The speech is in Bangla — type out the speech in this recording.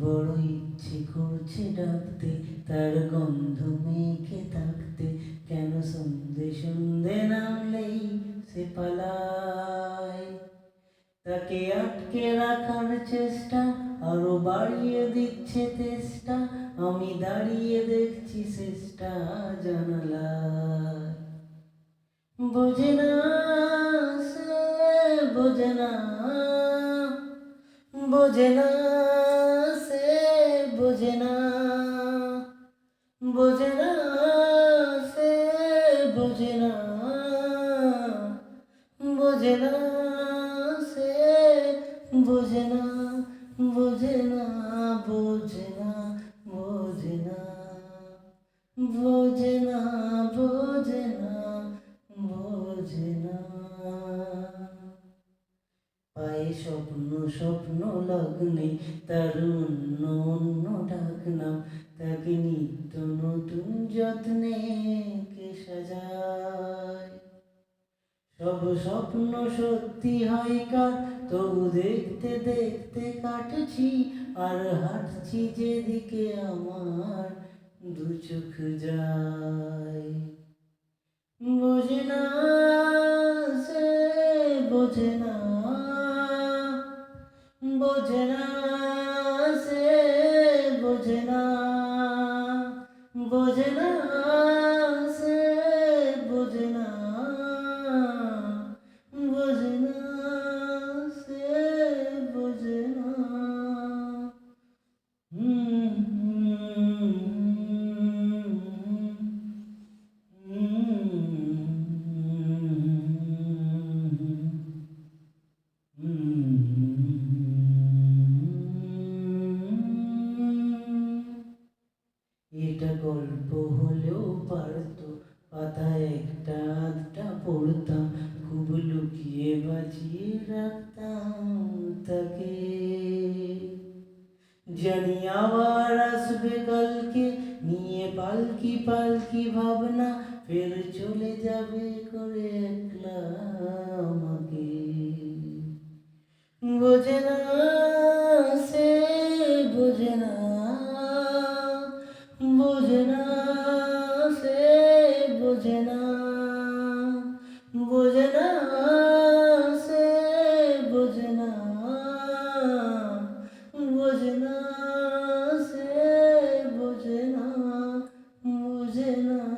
বড় ইচ্ছে করছে ডাকতে, তার গন্ধ মেখে থাকতে, কেন সন্ধে সন্ধে নামলেই সে পালায়। তাকে আটকে রাখার চেষ্টা আরো বাড়িয়ে দিচ্ছে তেষ্টা, আমি দাঁড়িয়ে দেখছি শেষটা জানালায়। বোঝে না সে, বোঝে না, বোঝে না সে, বোঝে না, বোঝে না সে, বোঝে না, বোঝে না সে, বোঝে না, বোঝে না, বোঝে না, বোঝে না, বোঝে না, বোঝে না, বোঝে না। পায়ে স্বপ্ন স্বপ্ন লগ্নে তার অন্য অন্য ডাক নাম, তাকে নিত্য নতুন যত্নে কে সাজায়। সব স্বপ্ন সত্যি হয় কার, তবু দেখতে দেখতে কাটছি আর হাঁটছি যেদিকে আমার দু চোখ যায়। বোঝে না সে, বোঝে না, বোঝে না সে, বোঝে না, বোঝে না সে, বোঝে না, বোঝে না সে, বোঝে না। এটা গল্প হলেও পারত, পাতায় একটা আধটা পড়তাম, খুব লুকিয়ে বাঁচিয়ে রাখতাম তাকে। জানি আবার আসবে কালকে, নিয়ে পালকি পালকি ভাবনা, ফের চলে যাবে করে একলা আমাকে। বোঝে না সে, বোঝে না, বোঝে না সে, বোঝে না, বোঝে না সে, বোঝে না, বোঝে না সে, বোঝে না, বোঝে না।